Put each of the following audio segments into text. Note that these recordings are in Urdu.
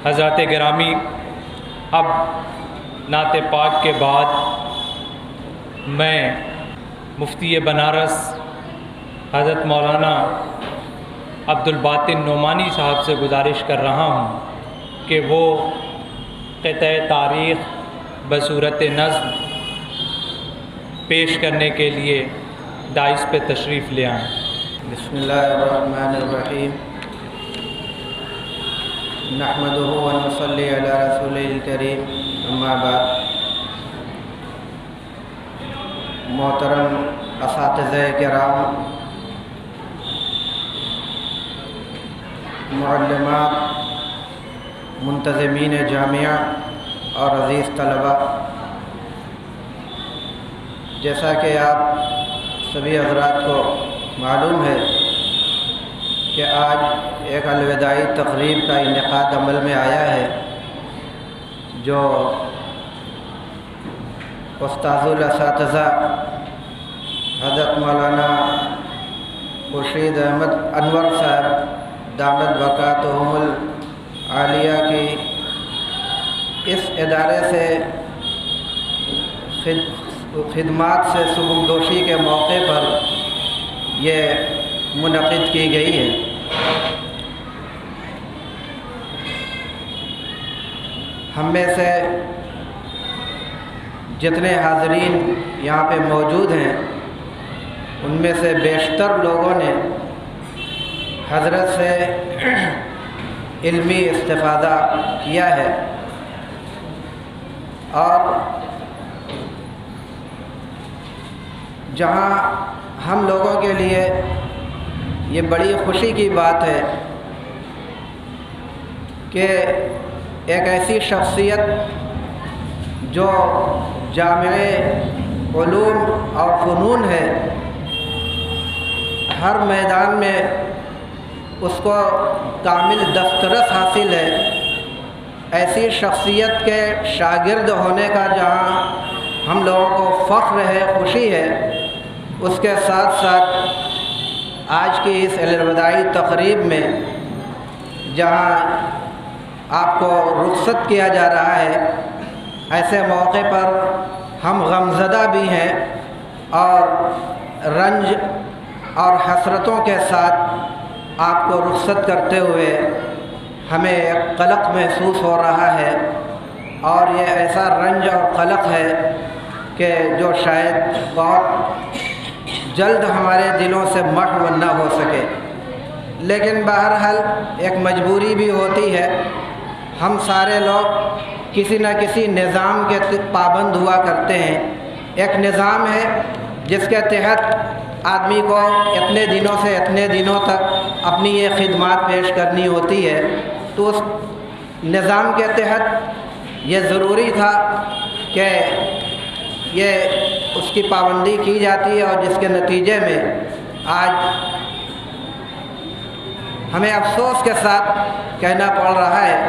حضرات گرامی، اب نعت پاک کے بعد میں مفتی بنارس حضرت مولانا عبدالباطن نعمانی صاحب سے گزارش کر رہا ہوں کہ وہ قطع تاریخ بصورت نظم پیش کرنے کے لیے دائس پہ تشریف لے آئیں۔ بسم اللہ الرحمن الرحیم، نحمدہ و نصلی علی رسولہ الکریم، اما بعد۔ محترم اساتذہ کرام، معلمات، منتظمین جامعہ اور عزیز طلبہ، جیسا کہ آپ سبھی حضرات کو معلوم ہے کہ آج ایک الوداعی تقریب کا انعقاد عمل میں آیا ہے، جو استاذ الاساتذہ حضرت مولانا خورشید احمد انور صاحب دامت برکاتہم العالیہ کی اس ادارے سے خدمات سے سبکدوشی کے موقع پر یہ منعقد کی گئی ہے۔ ہم میں سے جتنے حاضرین یہاں پہ موجود ہیں، ان میں سے بیشتر لوگوں نے حضرت سے علمی استفادہ کیا ہے، اور جہاں ہم لوگوں کے لیے یہ بڑی خوشی کی بات ہے کہ ایک ایسی شخصیت جو جامع علوم اور فنون ہے، ہر میدان میں اس کو کامل دسترس حاصل ہے، ایسی شخصیت کے شاگرد ہونے کا جہاں ہم لوگوں کو فخر ہے، خوشی ہے، اس کے ساتھ ساتھ آج کی اس الوداعی تقریب میں جہاں آپ کو رخصت کیا جا رہا ہے، ایسے موقع پر ہم غمزدہ بھی ہیں اور رنج اور حسرتوں کے ساتھ آپ کو رخصت کرتے ہوئے ہمیں ایک قلق محسوس ہو رہا ہے، اور یہ ایسا رنج اور قلق ہے کہ جو شاید بہت جلد ہمارے دلوں سے محو نہ ہو سکے، لیکن بہرحال ایک مجبوری بھی ہوتی ہے۔ ہم سارے لوگ کسی نہ کسی نظام کے پابند ہوا کرتے ہیں۔ ایک نظام ہے جس کے تحت آدمی کو اتنے دنوں سے اتنے دنوں تک اپنی یہ خدمات پیش کرنی ہوتی ہے، تو اس نظام کے تحت یہ ضروری تھا کہ یہ اس کی پابندی کی جاتی ہے، اور جس کے نتیجے میں آج ہمیں افسوس کے ساتھ کہنا پڑ رہا ہے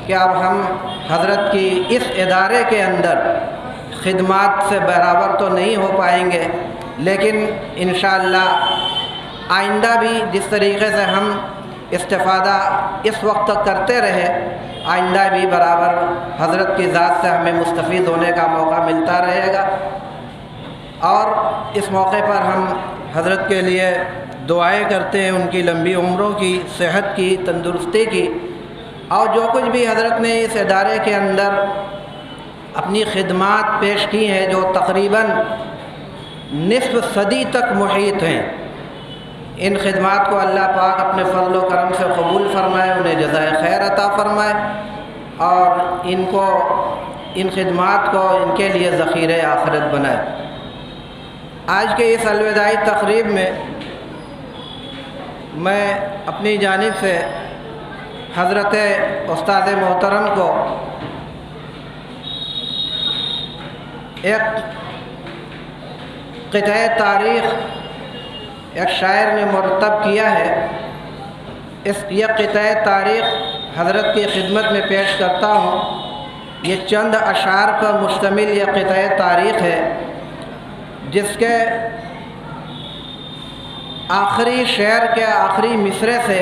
کہ اب ہم حضرت کی اس ادارے کے اندر خدمات سے برابر تو نہیں ہو پائیں گے، لیکن انشاءاللہ آئندہ بھی جس طریقے سے ہم استفادہ اس وقت تک کرتے رہے، آئندہ بھی برابر حضرت کی ذات سے ہمیں مستفید ہونے کا موقع ملتا رہے گا۔ اور اس موقع پر ہم حضرت کے لیے دعائیں کرتے ہیں، ان کی لمبی عمروں کی، صحت کی، تندرستی کی، اور جو کچھ بھی حضرت نے اس ادارے کے اندر اپنی خدمات پیش کی ہیں، جو تقریباً نصف صدی تک محیط ہیں، ان خدمات کو اللہ پاک اپنے فضل و کرم سے قبول فرمائے، انہیں جزائے خیر عطا فرمائے، اور ان خدمات کو ان کے لیے ذخیرہ آخرت بنائے۔ آج کے اس الوداعی تقریب میں اپنی جانب سے حضرت استاد محترم کو ایک قطع تاریخ ایک شاعر نے مرتب کیا ہے، یہ قطع تاریخ حضرت کی خدمت میں پیش کرتا ہوں۔ یہ چند اشعار پر مشتمل یہ قطع تاریخ ہے، جس کے آخری شعر کے آخری مصرعے سے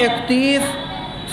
31,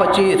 25।